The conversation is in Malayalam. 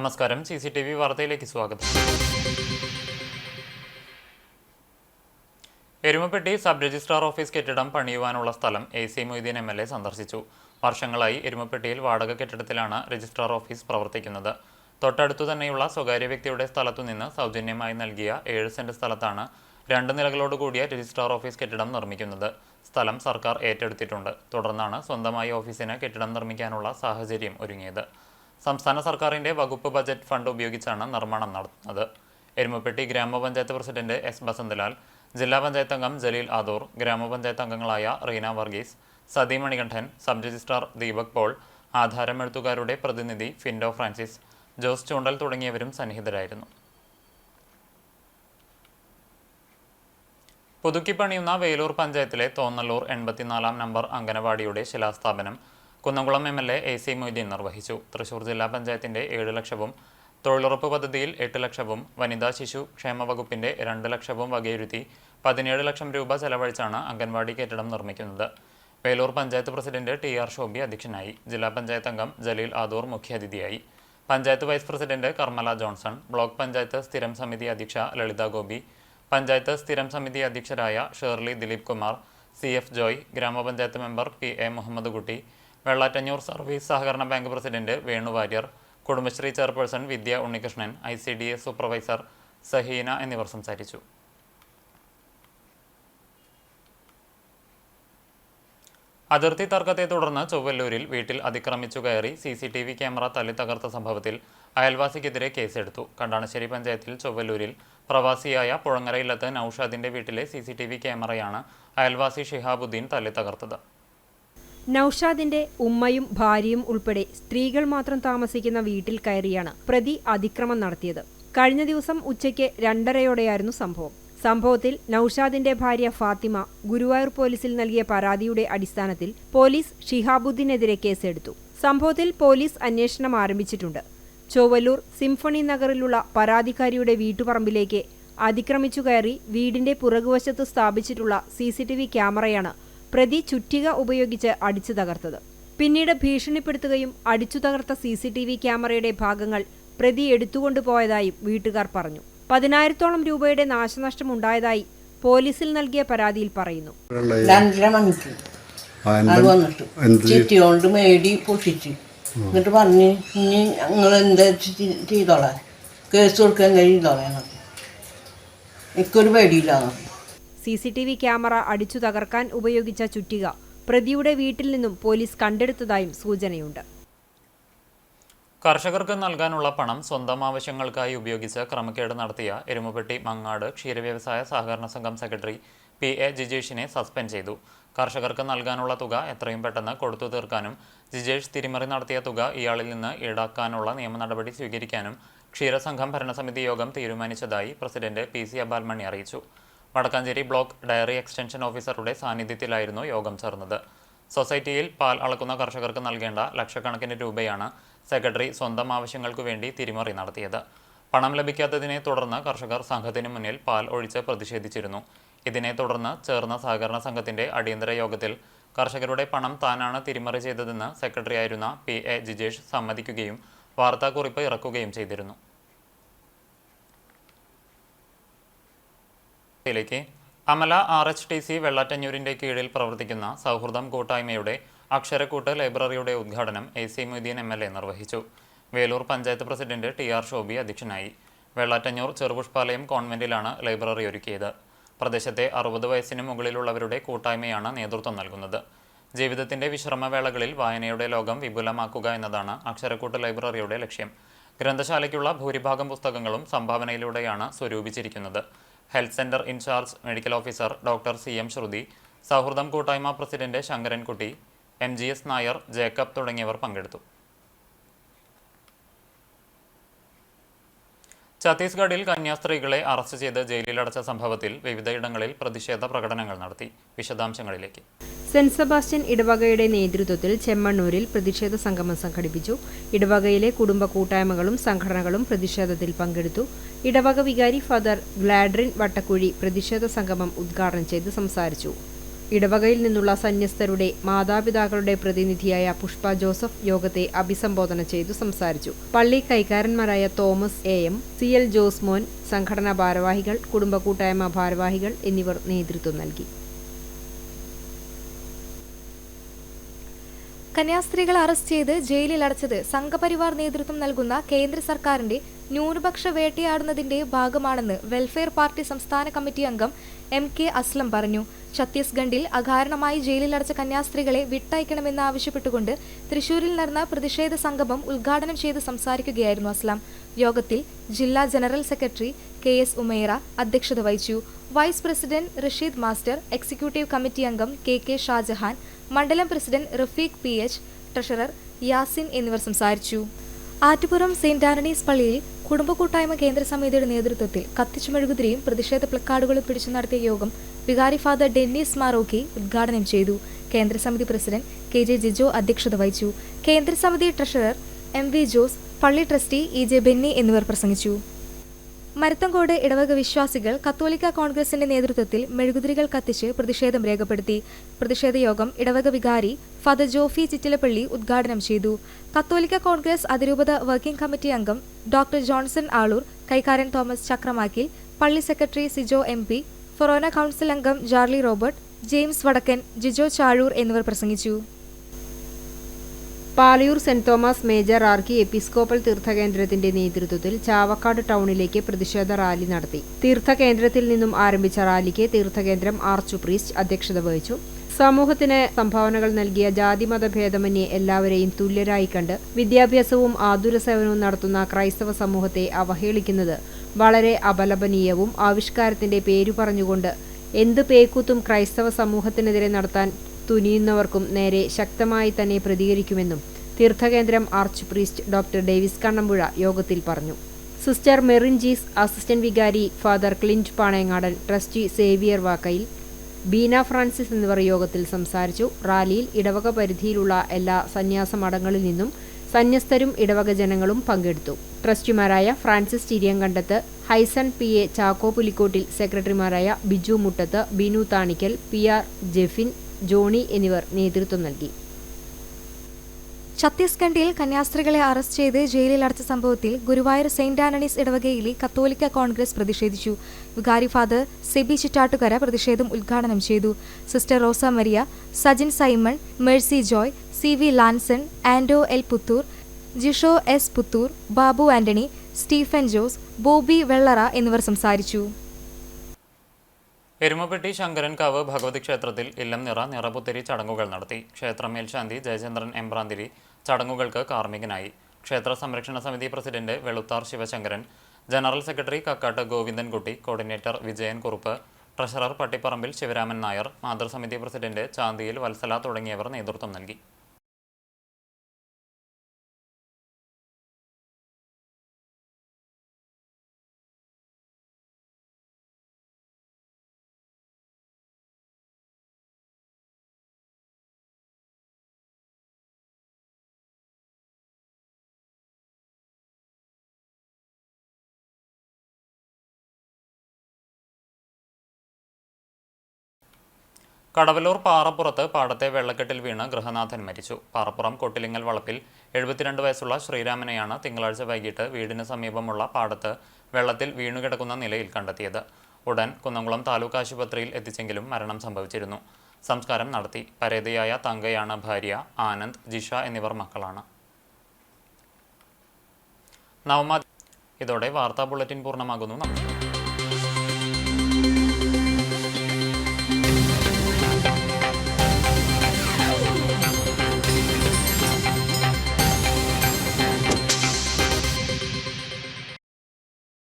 നമസ്കാരം. CCTV വാർത്തയിലേക്ക് സ്വാഗതം. എരുമപ്പെട്ടി സബ് രജിസ്ട്രാർ ഓഫീസ് കെട്ടിടം പണിയുവാനുള്ള സ്ഥലം AC മൊയ്തീൻ MLA സന്ദർശിച്ചു. വർഷങ്ങളായി എരുമപ്പെട്ടിയിൽ വാടക കെട്ടിടത്തിലാണ് രജിസ്ട്രാർ ഓഫീസ് പ്രവർത്തിക്കുന്നത്. തൊട്ടടുത്തു തന്നെയുള്ള സ്വകാര്യ വ്യക്തിയുടെ സ്ഥലത്തുനിന്ന് സൗജന്യമായി നൽകിയ 7 സെന്റ് സ്ഥലത്താണ് 2 നിലകളോടുകൂടിയ രജിസ്ട്രാർ ഓഫീസ് കെട്ടിടം നിർമ്മിക്കുന്നത്. സ്ഥലം സർക്കാർ ഏറ്റെടുത്തിട്ടുണ്ട്. തുടർന്നാണ് സ്വന്തമായി ഓഫീസിന് കെട്ടിടം നിർമ്മിക്കാനുള്ള സാഹചര്യം ഒരുങ്ങിയത്. സംസ്ഥാന സർക്കാരിന്റെ വകുപ്പ് ബജറ്റ് ഫണ്ട് ഉപയോഗിച്ചാണ് നിർമ്മാണം നടത്തുന്നത്. എരുമപ്പെട്ടി ഗ്രാമപഞ്ചായത്ത് പ്രസിഡന്റ് S. ബസന്തലാൽ, ജില്ലാ പഞ്ചായത്ത് അംഗം ജലീൽ ആദൂർ, ഗ്രാമപഞ്ചായത്ത് അംഗങ്ങളായ റീന വർഗീസ്, സതി മണികണ്ഠൻ, സബ് രജിസ്ട്രാർ ദീപക് പോൾ, ആധാരം എഴുത്തുകാരുടെ പ്രതിനിധി ഫിൻഡോ ഫ്രാൻസിസ്, ജോസ് ചൂണ്ടൽ തുടങ്ങിയവരും സന്നിഹിതരായിരുന്നു. പുതുക്കി പണിയുന്ന വേലൂർ പഞ്ചായത്തിലെ തോന്നല്ലൂർ 84 നമ്പർ അംഗനവാടിയുടെ ശിലാസ്ഥാപനം കുന്നംകുളം MLA AC മൊയ്തീൻ നിർവഹിച്ചു. തൃശൂർ ജില്ലാ പഞ്ചായത്തിന്റെ 7 ലക്ഷവും തൊഴിലുറപ്പ് പദ്ധതിയിൽ 8 ലക്ഷവും വനിതാ ശിശു ക്ഷേമ വകുപ്പിന്റെ 2 ലക്ഷവും വകയിരുത്തി 17 ലക്ഷം രൂപ ചെലവഴിച്ചാണ് അംഗൻവാടി കെട്ടിടം നിർമ്മിക്കുന്നത്. വേലൂർ പഞ്ചായത്ത് പ്രസിഡന്റ് TR ഷോബി അധ്യക്ഷനായി. ജില്ലാ പഞ്ചായത്ത് അംഗം ജലീൽ ആദൂർ മുഖ്യാതിഥിയായി. Panchayat vice president Karmala Johnson, block panchayat സ്ഥിരം സമിതി അധ്യക്ഷ ലളിത ഗോപി, പഞ്ചായത്ത് സ്ഥിരം സമിതി അധ്യക്ഷരായ ഷേർലി ദിലീപ് കുമാർ, CF ജോയ്, ഗ്രാമപഞ്ചായത്ത് member PA Muhammad Kutty, Vellattanjur service സഹകരണ bank president Venu Warrier, Kudumbashree chairperson Vidya Unnikrishnan, ICDS supervisor Saheena എന്നിവർ സംസാരിച്ചു. അതിർത്തി തർക്കത്തെ തുടർന്ന് ചൊവ്വല്ലൂരിൽ വീട്ടിൽ അതിക്രമിച്ചു കയറി CCTV ക്യാമറ തല്ലി തകർത്ത സംഭവത്തിൽ അയൽവാസിക്കെതിരെ കേസെടുത്തു. കണ്ടാണശ്ശേരി പഞ്ചായത്തിൽ ചൊവ്വല്ലൂരിൽ പ്രവാസിയായ പുഴങ്ങര ഇല്ലത്ത് നൌഷാദിന്റെ വീട്ടിലെ CCTV ക്യാമറയാണ് അയൽവാസി ഷിഹാബുദ്ദീൻ തല്ലി തകർത്തത്. നൌഷാദിന്റെ ഉമ്മയും ഭാര്യയും ഉൾപ്പെടെ സ്ത്രീകൾ മാത്രം താമസിക്കുന്ന വീട്ടിൽ കയറിയാണ് പ്രതി അതിക്രമം നടത്തിയത്. കഴിഞ്ഞ ദിവസം ഉച്ചയ്ക്ക് 2:30 സംഭവം. സംഭവത്തിൽ നൌഷാദിന്റെ ഭാര്യ ഫാത്തിമ ഗുരുവായൂർ പോലീസിൽ നൽകിയ പരാതിയുടെ അടിസ്ഥാനത്തിൽ പോലീസ് ഷിഹാബുദ്ദീനെതിരെ കേസെടുത്തു. സംഭവത്തിൽ പോലീസ് അന്വേഷണം ആരംഭിച്ചിട്ടുണ്ട്. ചൊവ്വല്ലൂർ സിംഫണി നഗറിലുള്ള പരാതിക്കാരിയുടെ വീട്ടുപറമ്പിലേക്ക് അതിക്രമിച്ചു കയറി വീടിന്റെ പുറകുവശത്ത് സ്ഥാപിച്ചിട്ടുള്ള CCTV ക്യാമറയാണ് പ്രതി ചുറ്റിക ഉപയോഗിച്ച് അടിച്ചു തകർത്തത്. പിന്നീട് ഭീഷണിപ്പെടുത്തുകയും അടിച്ചു തകർത്ത CCTV ക്യാമറയുടെ ഭാഗങ്ങൾ പ്രതി എടുത്തുകൊണ്ടുപോയതായും വീട്ടുകാർ പറഞ്ഞു. 10,000-ഓളം രൂപയുടെ നാശനഷ്ടമുണ്ടായതായി പോലീസിൽ നൽകിയ പരാതിയിൽ പറയുന്നു. 2.5 മണിക്ക് അത് വന്നിട്ട് ചിറ്റിയോണ്ട് മേടി പൊട്ടിച്ച് എന്നിട്ട് പറഞ്ഞ് ഇനി ഞങ്ങൾ എന്താ ചെയ്തോളാം, കേസ് കൊടുക്കുക എന്താ ചെയ്തോളാം, എനിക്കൊരു പേടിയില്ല. CCTV ക്യാമറ അടിച്ചു തകർക്കാൻ ഉപയോഗിച്ച ചുറ്റിക പ്രതിയുടെ വീട്ടിൽ നിന്നും പോലീസ് കണ്ടെടുത്തതായും സൂചനയുണ്ട്. കർഷകർക്ക് നൽകാനുള്ള പണം സ്വന്തം ആവശ്യങ്ങൾക്കായി ഉപയോഗിച്ച് ക്രമക്കേട് നടത്തിയ എരുമപ്പെട്ടി മങ്ങാട് ക്ഷീരവ്യവസായ സഹകരണ സംഘം സെക്രട്ടറി PA ജിജേഷിനെ സസ്പെൻഡ് ചെയ്തു. കർഷകർക്ക് നൽകാനുള്ള തുക എത്രയും പെട്ടെന്ന് കൊടുത്തു തീർക്കാനും ജിജേഷ് തിരിമറി നടത്തിയ തുക ഇയാളിൽ നിന്ന് ഈടാക്കാനുള്ള നിയമ നടപടി സ്വീകരിക്കാനും ക്ഷീരസംഘം ഭരണസമിതി യോഗം തീരുമാനിച്ചതായി പ്രസിഡന്റ് PC അബാൽമണി അറിയിച്ചു. വടക്കാഞ്ചേരി ബ്ലോക്ക് ഡയറി എക്സ്റ്റൻഷൻ ഓഫീസറുടെ സാന്നിധ്യത്തിലായിരുന്നു യോഗം ചേർന്നത്. സൊസൈറ്റിയിൽ പാൽ അളക്കുന്ന കർഷകർക്ക് നൽകേണ്ട ലക്ഷക്കണക്കിന് രൂപയാണ് സെക്രട്ടറി സ്വന്തം ആവശ്യങ്ങൾക്കു വേണ്ടി തിരിമറി നടത്തിയത്. പണം ലഭിക്കാത്തതിനെ തുടർന്ന് കർഷകർ സംഘത്തിന് മുന്നിൽ പാൽ ഒഴിച്ച് പ്രതിഷേധിച്ചിരുന്നു. ഇതിനെ തുടർന്ന് ചേർന്ന സഹകരണ സംഘത്തിന്റെ അടിയന്തര യോഗത്തിൽ കർഷകരുടെ പണം താനാണ് തിരിമറി ചെയ്തതെന്ന് സെക്രട്ടറിയായിരുന്ന PA ജിജേഷ് സമ്മതിക്കുകയും വാർത്താക്കുറിപ്പ് ഇറക്കുകയും ചെയ്തിരുന്നു. അമല RHTC വെള്ളാറ്റഞ്ഞൂരിന്റെ കീഴിൽ പ്രവർത്തിക്കുന്ന സൗഹൃദം കൂട്ടായ്മയുടെ അക്ഷരക്കൂട്ട് ലൈബ്രറിയുടെ ഉദ്ഘാടനം AC മൊയ്തീൻ MLA നിർവഹിച്ചു. വേലൂർ പഞ്ചായത്ത് പ്രസിഡന്റ് TR ഷോബി അധ്യക്ഷനായി. വെള്ളാറ്റഞ്ഞൂർ ചെറുപുഷ്പാലയം കോൺവെന്റിലാണ് ലൈബ്രറി ഒരുക്കിയത്. പ്രദേശത്തെ 60 വയസ്സിന് മുകളിലുള്ളവരുടെ കൂട്ടായ്മയാണ് നേതൃത്വം നൽകുന്നത്. ജീവിതത്തിന്റെ വിശ്രമവേളകളിൽ വായനയുടെ ലോകം വിപുലമാക്കുക എന്നതാണ് അക്ഷരക്കൂട്ട് ലൈബ്രറിയുടെ ലക്ഷ്യം. ഗ്രന്ഥശാലയ്ക്കുള്ള ഭൂരിഭാഗം പുസ്തകങ്ങളും സംഭാവനയിലൂടെയാണ് സ്വരൂപിച്ചിരിക്കുന്നത്. Health centre in charge medical officer doctor CM Shruthi, സൗഹൃദം കൂട്ടായ്മ president Sankarankutty, MGS Nair, Jacob തുടങ്ങിയവർ പങ്കെടുത്തു. ഛത്തീസ്ഗഡിൽ കന്യാസ്ത്രീകളെ അറസ്റ്റ് ചെയ്ത് ജയിലിലടച്ച സംഭവത്തിൽ വിവിധയിടങ്ങളിൽ പ്രതിഷേധ പ്രകടനങ്ങൾ നടത്തി. വിശദാംശങ്ങളിലേക്ക്. സെന്റ് സെബാസ്റ്റ്യൻ ഇടവകയുടെ നേതൃത്വത്തിൽ ചെമ്മണ്ണൂരിൽ പ്രതിഷേധ സംഗമം സംഘടിപ്പിച്ചു. ഇടവകയിലെ കുടുംബ കൂട്ടായ്മകളും സംഘടനകളും പ്രതിഷേധത്തിൽ പങ്കെടുത്തു. ഇടവക വികാരി ഫാദർ ഗ്ലാഡ്രിൻ വട്ടക്കുഴി പ്രതിഷേധ സംഗമം ഉദ്ഘാടനം ചെയ്ത് സംസാരിച്ചു. ഇടവകയിൽ നിന്നുള്ള സന്യസ്തരുടെ മാതാപിതാക്കളുടെ പ്രതിനിധിയായ പുഷ്പ ജോസഫ് യോഗത്തെ അഭിസംബോധന ചെയ്തു സംസാരിച്ചു. പള്ളി കൈക്കാരന്മാരായ തോമസ് എം, CL ജോസ്മോൻ, സംഘടനാ ഭാരവാഹികൾ, കുടുംബ കൂട്ടായ്മ ഭാരവാഹികൾ എന്നിവർ നേതൃത്വം നൽകി. കന്യാസ്ത്രീകളെ അറസ്റ്റ് ചെയ്ത് ജയിലിൽ അടച്ചത് സംഘപരിവാർ നേതൃത്വം നൽകുന്ന കേന്ദ്ര സർക്കാരിന്റെ ന്യൂനപക്ഷ വേട്ടയാടുന്നതിന്റെ ഭാഗമാണെന്ന് വെൽഫെയർ പാർട്ടി സംസ്ഥാന കമ്മിറ്റി അംഗം MK അസ്ലം പറഞ്ഞു. ഛത്തീസ്ഗഡിൽ അകാരണമായി ജയിലിലടച്ച കന്യാസ്ത്രീകളെ വിട്ടയക്കണമെന്നാവശ്യപ്പെട്ടുകൊണ്ട് തൃശൂരിൽ നടന്ന പ്രതിഷേധ സംഗമം ഉദ്ഘാടനം ചെയ്ത് സംസാരിക്കുകയായിരുന്നു അസ്ലം. യോഗത്തിൽ ജില്ലാ ജനറൽ സെക്രട്ടറി KS ഉമേറ അധ്യക്ഷത വഹിച്ചു. Vice president Rasheed master, executive committee അംഗം KK ഷാജഹാൻ, മണ്ഡലം president Rafeeq PH, treasurer Yasin എന്നിവർ സംസാരിച്ചു. ആറ്റുപുറം സെന്റ് ആന്റണീസ് പള്ളിയിൽ കുടുംബ കൂട്ടായ്മ കേന്ദ്ര സമിതിയുടെ നേതൃത്വത്തിൽ കത്തിച്ചു മെഴുകുതിരിയും പ്രതിഷേധ പ്ലക്കാർഡുകളും പിടിച്ചു നടത്തിയ യോഗം വികാരി ഫാദർ ഡെന്നീസ് മാറോക്കി ഉദ്ഘാടനം ചെയ്തു. കേന്ദ്ര സമിതി പ്രസിഡന്റ് KJ ജിജോ അധ്യക്ഷത വഹിച്ചു. കേന്ദ്ര സമിതി ട്രഷറർ MV ജോസ്, പള്ളി ട്രസ്റ്റി EJ ബെന്നി എന്നിവർ പ്രസംഗിച്ചു. മരത്തങ്കോട് ഇടവക വിശ്വാസികൾ കത്തോലിക്ക കോൺഗ്രസിന്റെ നേതൃത്വത്തിൽ മെഴുകുതിരികൾ കത്തിച്ച് പ്രതിഷേധം രേഖപ്പെടുത്തി. പ്രതിഷേധ യോഗം ഇടവക വികാരി ഫാദർ ജോഫി ചിറ്റിലപ്പള്ളി ഉദ്ഘാടനം ചെയ്തു. കത്തോലിക്ക കോൺഗ്രസ് അതിരൂപത വർക്കിംഗ് കമ്മിറ്റി അംഗം ഡോക്ടർ ജോൺസൺ ആളൂർ, കൈക്കാരൻ തോമസ് ചക്രമാക്കിൽ, പള്ളി സെക്രട്ടറി സിജോ MP, ഫൊറോന കൗൺസിൽ അംഗം ജാർലി റോബർട്ട്, ജെയിംസ് വടക്കൻ, ജിജോ ചാഴൂർ എന്നിവർ പ്രസംഗിച്ചു. Palayur Saint Thomas major archiepiscopal തീർത്ഥകേന്ദ്രത്തിന്റെ നേതൃത്വത്തിൽ ചാവക്കാട് ടൗണിലേക്ക് പ്രതിഷേധ റാലി നടത്തി. തീർത്ഥകേന്ദ്രത്തിൽ നിന്നും ആരംഭിച്ച റാലിക്ക് തീർത്ഥകേന്ദ്രം ആർച്ച് പ്രീസ്റ്റ് അധ്യക്ഷത വഹിച്ചു. സമൂഹത്തിന് സംഭാവനകൾ നൽകിയ ജാതിമത ഭേദമന്യേ എല്ലാവരെയും തുല്യരായി കണ്ട് വിദ്യാഭ്യാസവും ആതുര സേവനവും നടത്തുന്ന ക്രൈസ്തവ സമൂഹത്തെ അവഹേളിക്കുന്നത് വളരെ അപലപനീയവും ആവിഷ്കാരത്തിന്റെ പേരു പറഞ്ഞുകൊണ്ട് എന്ത് പേക്കൂത്തും ക്രൈസ്തവ സമൂഹത്തിനെതിരെ നടത്താൻ തുനിയുന്നവർക്കും നേരെ ശക്തമായി തന്നെ പ്രതികരിക്കുമെന്നും തീർത്ഥകേന്ദ്രം archpriest doctor Davis Kannampuzha യോഗത്തിൽ പറഞ്ഞു. സിസ്റ്റർ മെറിൻ ജീസ്, അസിസ്റ്റന്റ് വികാരി father Clint Panayangadan, trustee Xavier Vakkayil, Beena Francis എന്നിവർ യോഗത്തിൽ സംസാരിച്ചു. റാലിയിൽ ഇടവക പരിധിയിലുള്ള എല്ലാ സന്യാസ മഠങ്ങളിൽ നിന്നും സന്യസ്തരും ഇടവക ജനങ്ങളും പങ്കെടുത്തു. ട്രസ്റ്റിമാരായ ഫ്രാൻസിസ് ചിരിയങ്കണ്ടത്ത്, ഹൈസൺ PA ചാക്കോ പുലിക്കോട്ടിൽ, സെക്രട്ടറിമാരായ ബിജു മുട്ടത്ത്, ബിനു താണിക്കൽ, PR ജെഫിൻ, ജോണി എന്നിവർ നേതൃത്വം നൽകി. ഛത്തീസ്ഗഡിൽ കന്യാസ്ത്രീകളെ അറസ്റ്റ് ചെയ്ത് ജയിലിൽ അടച്ച സംഭവത്തിൽ ഗുരുവായൂർ സെന്റ് ആന്റണീസ് ഇടവകയിലെ കത്തോലിക്ക കോൺഗ്രസ് പ്രതിഷേധിച്ചു. വികാരി ഫാദർ സെബി ചിറ്റാട്ടുകര പ്രതിഷേധം ഉദ്ഘാടനം ചെയ്തു. Sister Rosa Maria, Sajin Simon, Mercy Joy, CV Lanson, Ando L Puthur, Jisho S Puthur, Babu Antony, Stephen Jose, Bobby Vellara എന്നിവർ സംസാരിച്ചു. എരുമപ്പെട്ടി ശങ്കരൻകാവ് ഭഗവതി ക്ഷേത്രത്തിൽ ഇല്ലം നിറപുത്തരി ചടങ്ങുകൾ നടത്തി. ക്ഷേത്ര മേൽശാന്തി ജയചന്ദ്രൻ എമ്പ്രാന്തിരി ചടങ്ങുകൾക്ക് കാർമ്മികനായി. ക്ഷേത്ര സംരക്ഷണ സമിതി president Veluthar Sivasankaran, general secretary Kakkat Govindankutty, coordinator Vijayan Kurup, treasurer Pattipparambil Sivaraman Nair, മാതൃസമിതി പ്രസിഡന്റ് ചാന്തിയിൽ വത്സല തുടങ്ങിയവർ നേതൃത്വം നൽകി. കടവലൂർ പാറപ്പുറത്ത് പാടത്തെ വെള്ളക്കെട്ടിൽ വീണ് ഗൃഹനാഥൻ മരിച്ചു. പാറപ്പുറം കൊട്ടിലിങ്ങൽ വളപ്പിൽ 72 വയസ്സുള്ള ശ്രീരാമനെയാണ് തിങ്കളാഴ്ച വൈകിട്ട് വീടിന് സമീപമുള്ള പാടത്ത് വെള്ളത്തിൽ വീണുകിടക്കുന്ന നിലയിൽ കണ്ടെത്തിയത്. ഉടൻ കുന്നംകുളം താലൂക്ക് ആശുപത്രിയിൽ എത്തിച്ചെങ്കിലും മരണം സംഭവിച്ചിരുന്നു. സംസ്കാരം നടത്തി. പരേതയായ തങ്കയാണ് ഭാര്യ. ആനന്ദ്, ജിഷ എന്നിവർ മക്കളാണ്. ഇതോടെ വാർത്താ ബുള്ളറ്റിൻ പൂർണ്ണമാകുന്നു. നമസ്കാരം.